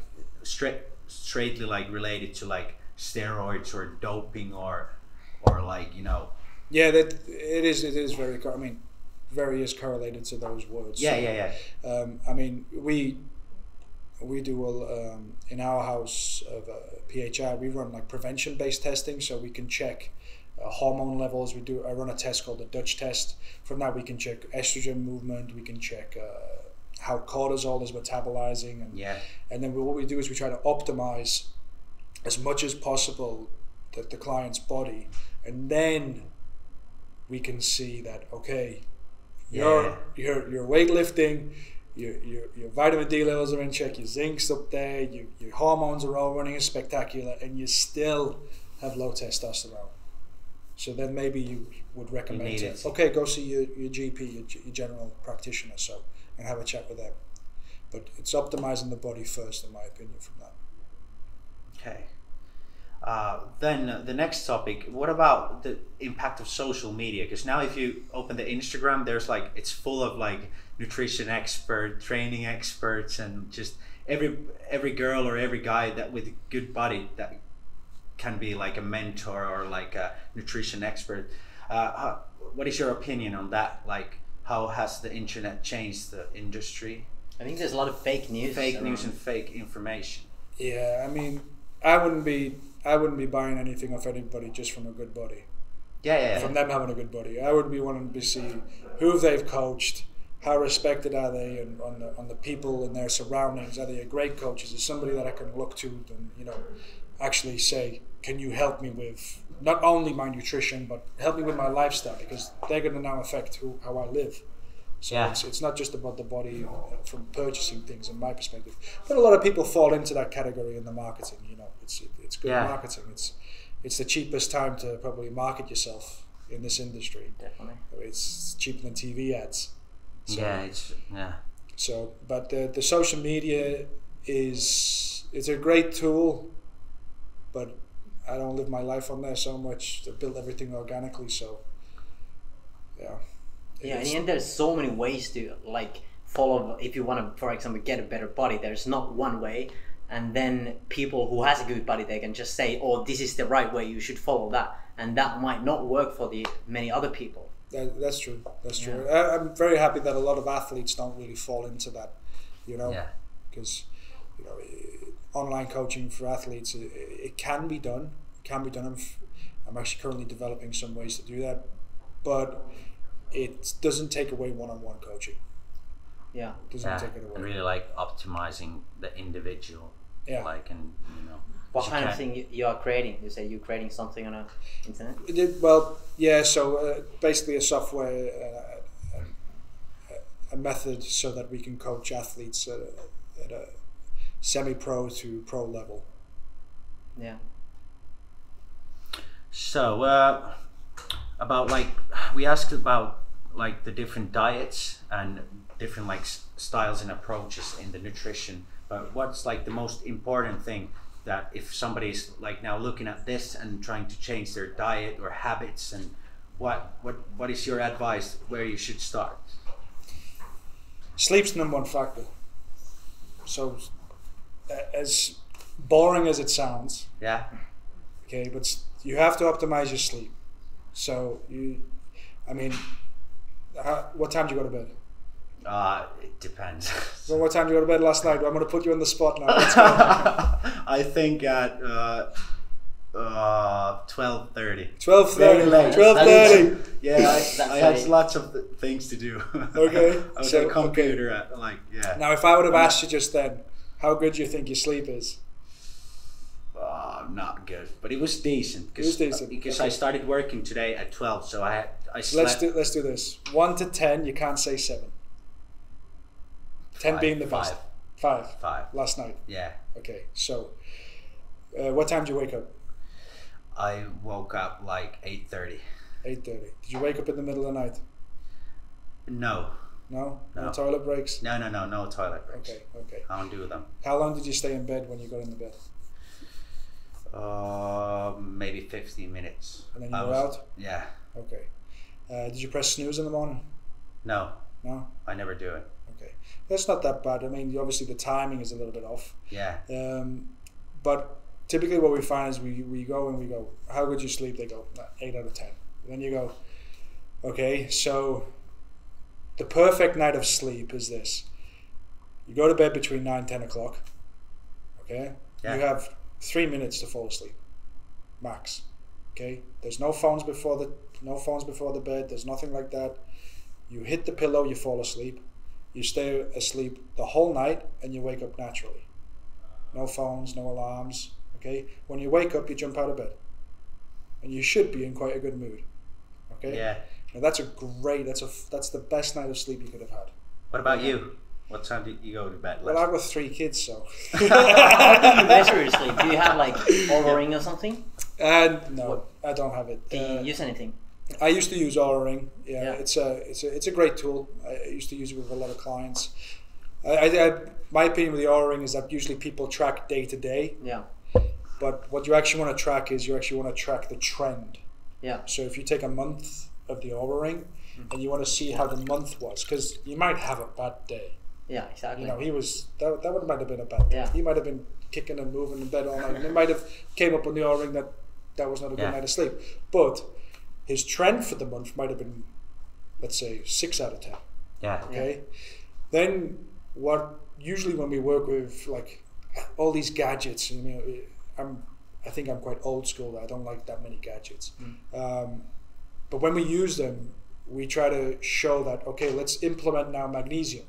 straightly like related to like steroids or doping or like, you know. Yeah, that it is very. I mean, very is correlated to those words. Yeah. I mean, we do in our house of PHI. We run like prevention-based testing, so we can check hormone levels. I run a test called the Dutch test. From that, we can check estrogen movement. We can check how cortisol is metabolizing, and then what we do is we try to optimize as much as possible the client's body, and then we can see that you're weightlifting, your vitamin D levels are in check, your zinc's up there, your hormones are all running spectacular, and you still have low testosterone. So then maybe you would recommend go see your GP, your general practitioner, and have a chat with them. But it's optimizing the body first, in my opinion, from that. Okay. Then the next topic, what about the impact of social media? Because now if you open the Instagram, there's like, it's full of like nutrition expert, training experts, and just every girl or every guy that with a good body that can be like a mentor or like a nutrition expert. What is your opinion on that? Like, how has the internet changed the industry? I think there's a lot of fake news. Fake news and fake information. Yeah, I mean, I wouldn't be buying anything off anybody just from a good body. Yeah. From them having a good body. I would be wanting to see who they've coached, how respected are they, and on the people in their surroundings. Are they a great coach? Is it somebody that I can look to and, you know, actually say, can you help me with not only my nutrition, but help me with my lifestyle, because they're going to now affect how I live. So it's not just about the body from purchasing things, in my perspective. But a lot of people fall into that category in the marketing. You know, it's good marketing. It's the cheapest time to probably market yourself in this industry. Definitely, it's cheaper than TV ads. So, So, but the social media it's a great tool, but I don't live my life on there so much. To build everything organically, so yeah. Yeah, in the end, there's so many ways to like follow. If you want to, for example, get a better body, there's not one way. And then people who has a good body, they can just say, "Oh, this is the right way. You should follow that," and that might not work for the many other people. That's true. That's true. I'm very happy that a lot of athletes don't really fall into that. You know, because you know, online coaching for athletes, it can be done. It can be done. I'm actually currently developing some ways to do that, but it doesn't take away one-on-one coaching. Yeah, it doesn't take it away. And really like optimizing the individual. Yeah, like, and you know. What kind of thing you are creating? You say you're creating something on the internet? Well, yeah. So basically, a software, a method so that we can coach athletes at a semi-pro to pro level. Yeah. So about like we asked about like the different diets and different like styles and approaches in the nutrition, but what's like the most important thing that if somebody's like now looking at this and trying to change their diet or habits, and what is your advice where you should start? Sleep's the number one factor. So as boring as it sounds, okay, but you have to optimize your sleep. So what time do you go to bed? It depends. Well, what time did you go to bed last night? I'm going to put you on the spot now. I think at 12:30. 12:30. 12:30. Yeah, I had lots of things to do. Okay. I was at a computer at Now, if I would have asked you just then, how good do you think your sleep is? Not good, but it was decent. It was decent because I started working today at 12, so I slept. Let's do this. 1 to 10. You can't say 7. 10 being the best. 5. Last night. Yeah. Okay. So, what time did you wake up? I woke up like 8:30. 8:30. Did you wake up in the middle of the night? No. No toilet breaks? No toilet breaks. Okay. I don't do them. How long did you stay in bed when you got into bed? Maybe 15 minutes. And then you were out? Yeah. Okay. Did you press snooze in the morning? No. No? I never do it. Okay. That's not that bad. I mean, obviously the timing is a little bit off. Yeah. But typically what we find is we go, how good you sleep? They go, 8 out of 10. And then you go, okay, so the perfect night of sleep is this. You go to bed between 9 and 10 o'clock. Okay? Yeah. You have 3 minutes to fall asleep. Max. Okay? There's no phones before the bed. There's nothing like that. You hit the pillow, you fall asleep. You stay asleep the whole night and you wake up naturally. No phones, no alarms. Okay? When you wake up, you jump out of bed. And you should be in quite a good mood. Okay? Yeah. Now that's the best night of sleep you could have had. What about you? What time did you go to bed? Well, I've got 3 kids, so. How do you measure your sleep? Do you have like Oura Ring or something? No, I don't have it. Do you use anything? I used to use Oura Ring. Yeah, it's a great tool. I used to use it with a lot of clients. My opinion with the Oura Ring is that usually people track day to day. Yeah. But what you actually want to track is you actually want to track the trend. Yeah. So if you take a month of the Oura Ring and you want to see how the month was, because you might have a bad day. Yeah, exactly. You know, that might have been a bad day. Yeah. He might have been kicking and moving in bed all night, and it might have came up on the Oura Ring that was not a good night of sleep. But his trend for the month might have been, let's say, 6 out of 10. Yeah. Okay. Then usually when we work with like all these gadgets, you know, I think I'm quite old school. I don't like that many gadgets. But when we use them, we try to show that, okay, let's implement now magnesium,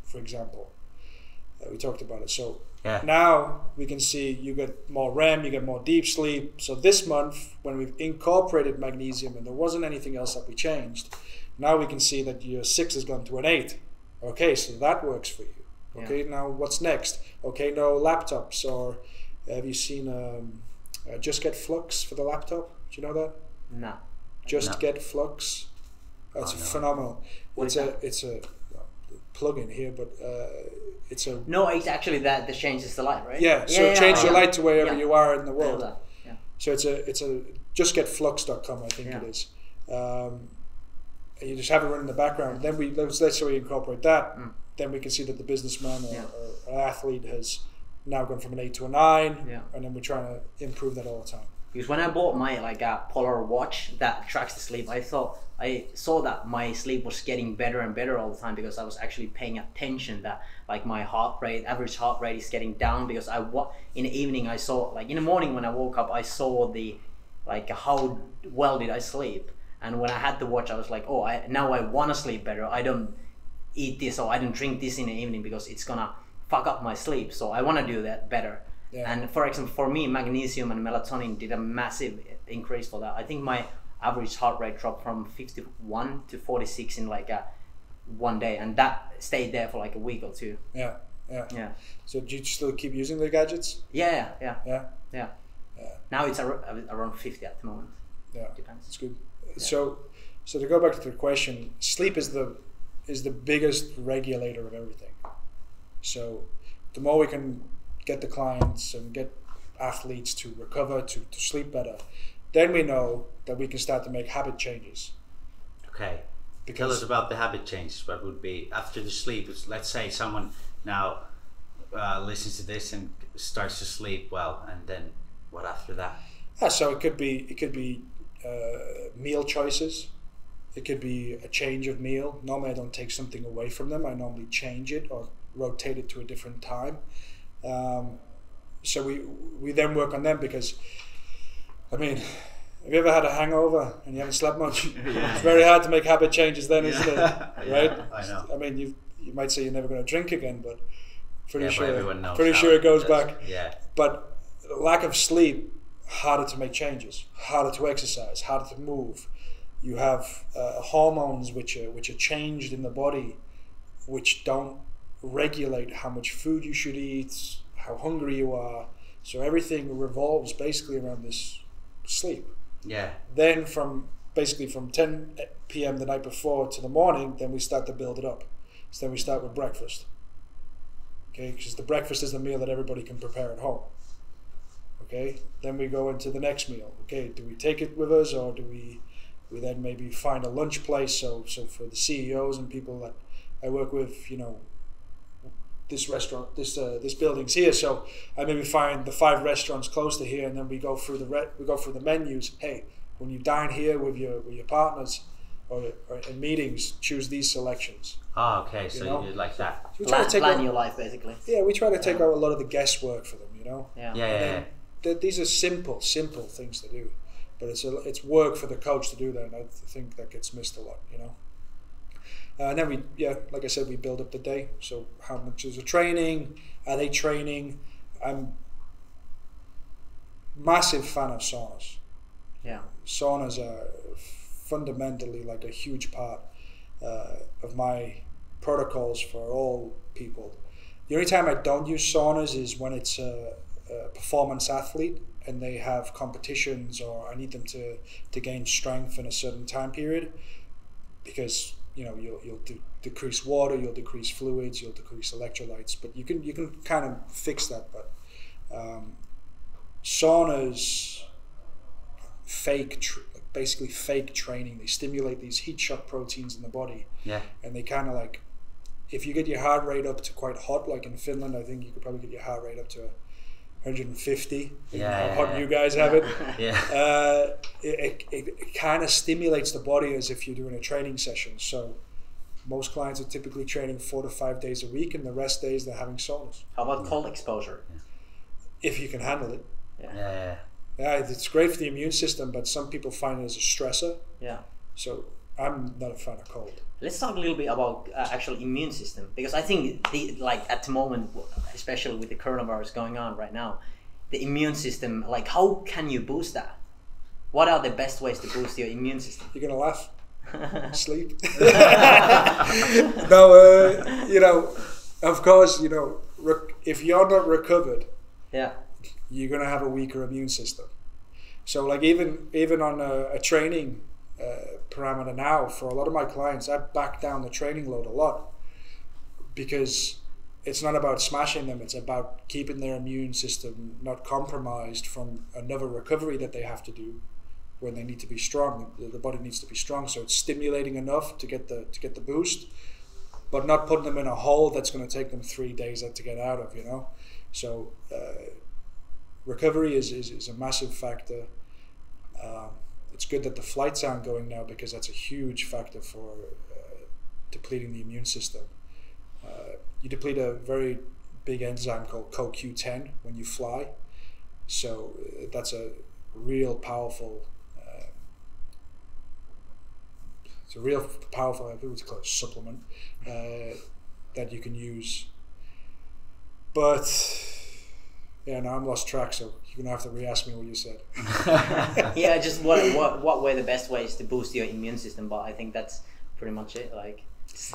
for example. We talked about it. So now we can see you get more REM, you get more deep sleep. So this month, when we've incorporated magnesium and there wasn't anything else that we changed, now we can see that your 6 has gone to an 8. Okay, so that works for you. Okay, now what's next? Okay, no laptops, or have you seen Just Get Flux for the laptop? Do you know that? No. Just Get Flux. That's phenomenal. It's a plug-in here, but it's a... No, it's actually that changes the light, right? Yeah, so it changes your light to wherever you are in the world. Yeah. So it's a justgetflux.com, I think it is. And you just have it run in the background. Then let's say we incorporate that. Then we can see that the businessman or athlete has now gone from an 8 to a 9, and then we're trying to improve that all the time. Because when I bought my Polar watch that tracks the sleep, I saw that my sleep was getting better and better all the time, because I was actually paying attention that like my average heart rate is getting down, because in the evening I saw, like in the morning when I woke up, I saw the how well did I sleep, and when I had the watch I was like, oh, now I want to sleep better. I don't eat this or I don't drink this in the evening because it's gonna fuck up my sleep, so I want to do that better. And for example, for me, magnesium and melatonin did a massive increase for that. I think my average heart rate dropped from 51 to 46 in one day, and that stayed there for like a week or 2. Yeah. So do you still keep using the gadgets? Yeah. Now it's around 50 at the moment. Yeah, depends. It's good. So to go back to the question, sleep is the biggest regulator of everything. So the more we can get the clients and get athletes to recover, to sleep better, then we know that we can start to make habit changes. Okay. Tell us about the habit changes. What would be after the sleep? Let's say someone now listens to this and starts to sleep well, and then what after that? So it could be meal choices. It could be a change of meal. Normally I don't take something away from them. I normally change it or rotate it to a different time. So we then work on them, because I mean, have you ever had a hangover and you haven't slept much? It's very hard to make habit changes then, isn't it? Right? I know. I mean, you might say you're never going to drink again, but pretty sure it goes back. Yeah. But lack of sleep, harder to make changes, harder to exercise, harder to move. You have hormones which are changed in the body, which don't regulate how much food you should eat, how hungry you are. So everything revolves basically around this sleep. Yeah. Then from 10 p.m. the night before to the morning, then we start to build it up. So then we start with breakfast. Okay, because the breakfast is the meal that everybody can prepare at home. Okay, then we go into the next meal. Okay, do we take it with us, or do we then maybe find a lunch place? So for the CEOs and people that I work with, this restaurant, this building's here, so I maybe find the 5 restaurants close to here, and then we go through the menus. Hey, when you dine here with your partners or in meetings, choose these selections. Oh, okay, so you do like that. So we try to plan your life, basically. Yeah, we try to take out a lot of the guesswork for them, you know. Yeah. These are simple things to do, but it's work for the coach to do that, and I think that gets missed a lot, you know. And then like I said, we build up the day. So how much is the training? Are they training? I'm massive fan of saunas. Yeah. Saunas are fundamentally like a huge part of my protocols for all people. The only time I don't use saunas is when it's a performance athlete and they have competitions, or I need them to gain strength in a certain time period, because you know you'll decrease water, you'll decrease fluids, you'll decrease electrolytes, but you can kind of fix that. But saunas basically fake training. They stimulate these heat shock proteins in the body, and they kind of like, if you get your heart rate up to quite hot, like in Finland, I think you could probably get your heart rate up to 150. How hot you guys have it. It kind of stimulates the body as if you're doing a training session. So most clients are typically training 4 to 5 days a week, and the rest days they're having saunas. How about cold exposure? If you can handle it. Yeah, it's great for the immune system, but some people find it as a stressor. Yeah. So I'm not a fan of cold. Let's talk a little bit about actual immune system, because I think at the moment, especially with the coronavirus going on right now, the immune system, like how can you boost that? What are the best ways to boost your immune system? You're gonna laugh. Sleep. No, you know, of course, you know, if you're not recovered, you're gonna have a weaker immune system. So like even on a training parameter now, for a lot of my clients, I back down the training load a lot, because it's not about smashing them, it's about keeping their immune system not compromised from another recovery that they have to do when they need to be strong. The body needs to be strong, so it's stimulating enough to get the boost, but not putting them in a hole that's going to take them 3 days to get out of, you know. So recovery is a massive factor. It's good that the flights aren't going now, because that's a huge factor for depleting the immune system. You deplete a very big enzyme called CoQ10 when you fly, so that's a real powerful. It's a real powerful, I think it's called supplement that you can use. But yeah, now I'm lost track, so you're gonna have to re-ask me what you said. Yeah, just what were the best ways to boost your immune system? But I think that's pretty much it. Like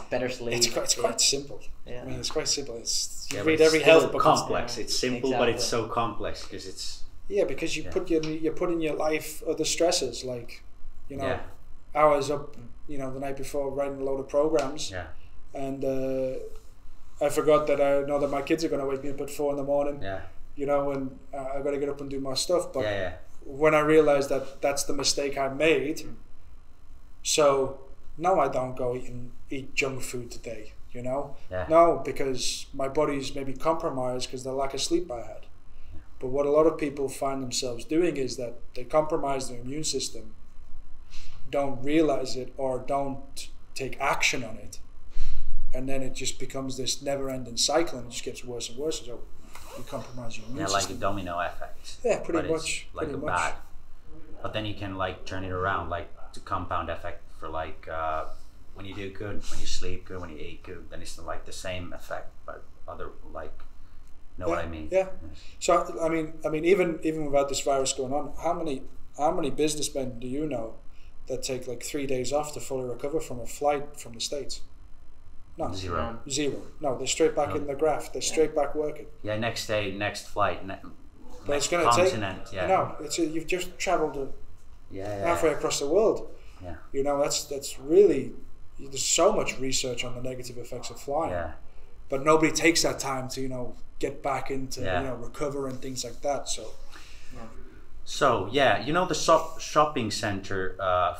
better sleep. It's quite simple. Yeah. I mean, it's quite simple. You read every health book. Complex. It's simple, but it's so complex because it's. Yeah, because you put in your life other stresses, like, you know, hours up, you know, the night before writing a load of programs. Yeah. And I forgot that I know that my kids are going to wake me up at 4 a.m. Yeah. You know, and I've got to get up and do my stuff. But when I realized that that's the mistake I made, so no, I don't go eat junk food today, you know? Yeah. No, because my body's maybe compromised because the lack of sleep I had. Yeah. But what a lot of people find themselves doing is that they compromise their immune system, don't realize it, or don't take action on it. And then it just becomes this never-ending cycle, and it just gets worse and worse. So you compromise your immune system. Like a domino effect. Yeah, pretty much. Like a bad. But then you can like turn it around, like the compound effect for like when you do good, when you sleep good, when you eat good, then it's like the same effect, but other like, know what I mean? Yeah. Yes. So I mean, even without this virus going on, how many businessmen do you know that take like 3 days off to fully recover from a flight from the States? No. Zero. No, they're straight back in the graft. They're straight back working. Yeah, next day, next flight, but it's going to take. Yeah. No, you've just travelled halfway across the world. Yeah. You know, that's really, there's so much research on the negative effects of flying. Yeah. But nobody takes that time to, you know, get back into, you know, recover and things like that. So. Yeah. So you know the shopping center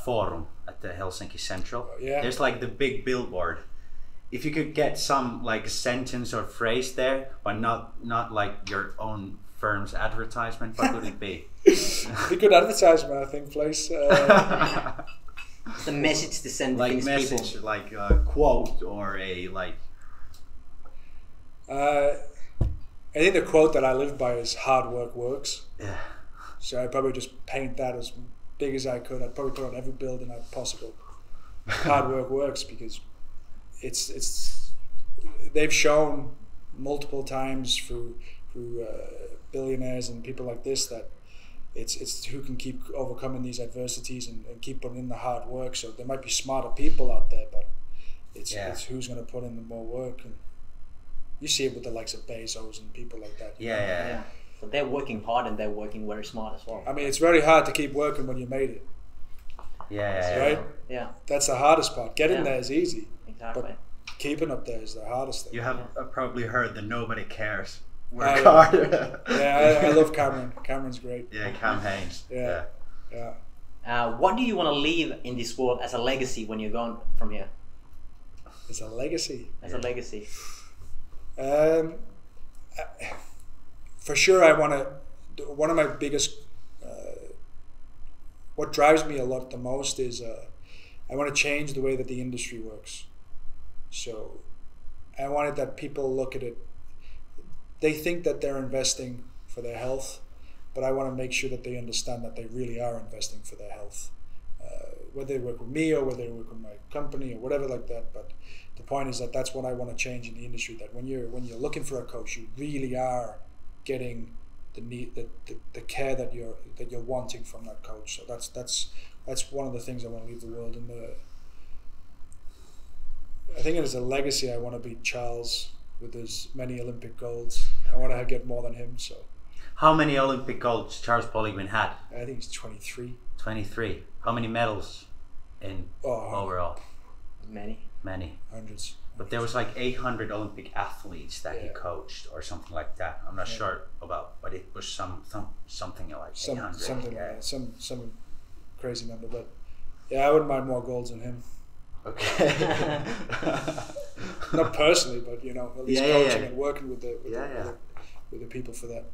forum at the Helsinki Central. Yeah. There's like the big billboard. if you could get some like a sentence or phrase there, but not like your own firm's advertisement, what would it be? Be good advertisement, I think, place. The message to send like things message, people. like a quote or a like. I think the quote that I live by is "hard work works." Yeah. So I'd probably just paint that as big as I could. I'd probably put it on every building possible. Hard work works, because it's they've shown multiple times through billionaires and people like this that it's who can keep overcoming these adversities and keep putting in the hard work. So there might be smarter people out there, but it's who's going to put in the more work. And you see it with the likes of Bezos and people like that. Yeah. So they're working hard and they're working very smart as well. I mean, it's very hard to keep working when you made it. Right? Yeah. That's the hardest part. Getting there is easy. Exactly. But keeping up there is the hardest thing. You have probably heard the nobody cares. I love Cameron. Cameron's great. Yeah, Cam Haynes. Yeah. What do you want to leave in this world as a legacy when you're gone from here? It's a legacy. A legacy. For sure, I want to. One of my biggest, what drives me a lot the most is I want to change the way that the industry works. So I wanted that people look at it. They think that they're investing for their health, but I want to make sure that they understand that they really are investing for their health. Whether they work with me or whether they work with my company or whatever like that. But the point is that that's what I want to change in the industry. That when you're looking for a coach, you really are getting the care that you're wanting from that coach. So that's one of the things I want to leave the world. And I think it is a legacy. I want to be Charles with his many Olympic golds. I want to get more than him. So how many Olympic golds Charles Poliquin had? I think he's 23. 23. How many medals in overall? Many. Hundreds. But there was like 800 Olympic athletes that he coached or something like that. I'm not sure about, but it was something like 800. Something like that. Some crazy number, but I wouldn't mind more golds than him. Okay. Not personally, but at least coaching and working with the people for that.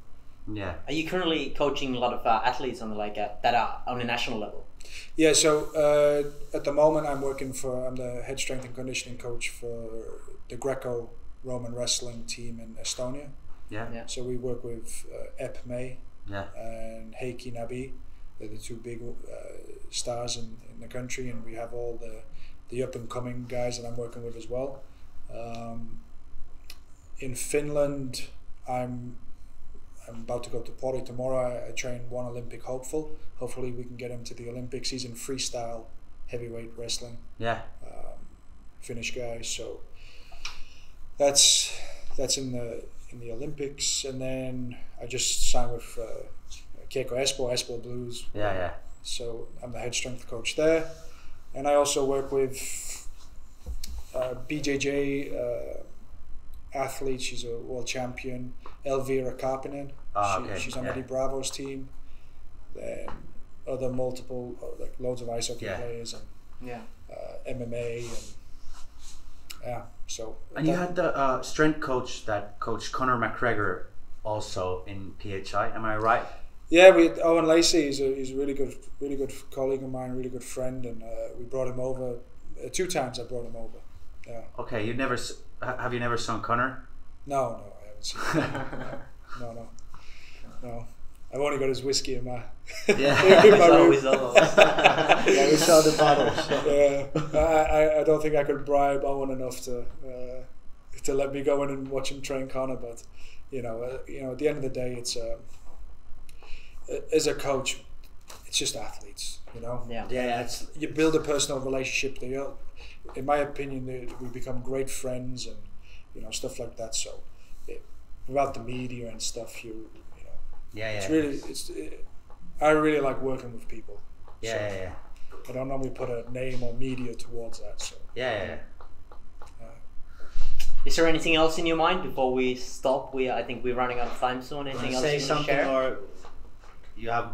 Yeah. Are you currently coaching a lot of athletes on that are on a national level? Yeah. So at the moment, I'm the head strength and conditioning coach for the Greco-Roman wrestling team in Estonia. Yeah. So we work with Ep May and Heikki Nabi. They're the two big stars in the country, and we have all the up and coming guys that I'm working with as well. In Finland, I'm about to go to Pori tomorrow. I train one Olympic hopeful. Hopefully we can get him to the Olympics. He's in freestyle heavyweight wrestling. Yeah. Finnish guy. So that's in the Olympics. And then I just signed with Kiekko Espoo Blues. Yeah. So I'm the head strength coach there. And I also work with BJJ athlete. She's a world champion, Elvira Karpinen. She's on Eddie Bravo's team. Then other multiple, loads of ice hockey players and MMA and so. And you had the strength coach that coached Conor McGregor also in PHI. Am I right? Yeah, Owen Lacey. He's a really good colleague of mine, really good friend, and we brought him over 2 times. I brought him over. Yeah. Okay, have you never seen Conor? No, I haven't seen him. No. I've only got his whiskey in my in my room. We saw the bottles. Yeah, I don't think I could bribe Owen enough to let me go in and watch him train Conor. But at the end of the day, it's as a coach, it's just athletes. You build a personal relationship. In my opinion, we become great friends and stuff like that. So without the media and stuff, I really like working with people. I don't normally put a name or media towards that. So Is there anything else in your mind before we stop? I think we're running out of time soon. Anything else you want to share? Or you have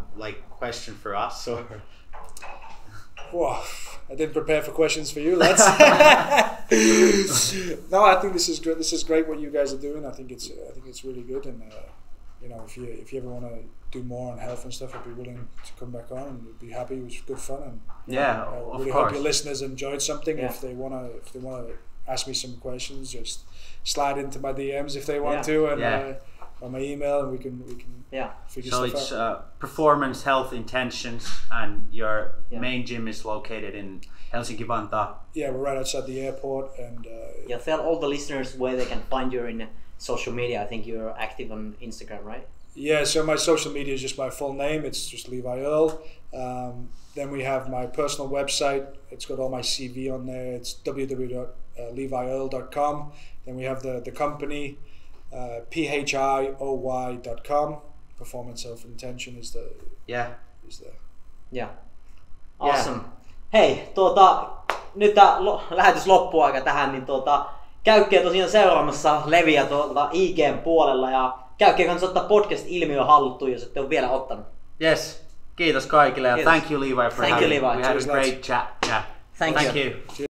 question for us or? Well, I didn't prepare for questions for you, lads. No, I think this is good. This is great what you guys are doing. I think it's really good. And you know, if you ever want to do more on health and stuff, I'd be willing to come back on and we'd be happy. It was good fun. And Yeah, I of really course. hope your listeners enjoyed something. Yeah. If they wanna ask me some questions, just slide into my DMs if they want Yeah. to, and Yeah. on my email, and we can figure So stuff it's out. performance, health, intentions, and your Yeah. main gym is located in Helsinki, Vantaa. Yeah, we're right outside the airport, and Tell all the listeners where they can find you in social media. I think you're active on Instagram, right? yeah. So my social media is just my full name. It's just Levi Earl. Then we have my personal website. It's got all my CV on there. It's www.leviearl.com. Then we have the company, phioy.com. Performance, Health, Intention is the Yeah. Yeah. Awesome. Hei, nyt tää lähetys loppuaika tähän, niin käykää tosiaan seuraamassa Leviä IG:n puolella ja käykää kanssa ottaa podcast Ilmiö haluttuun, jos ette ole vielä ottanut. Yes. Kiitos kaikille. Kiitos. Thank you, Levi, for Thank you, having. Levi. We had a Cheers, great lads. chat. Yeah. Thank you. you.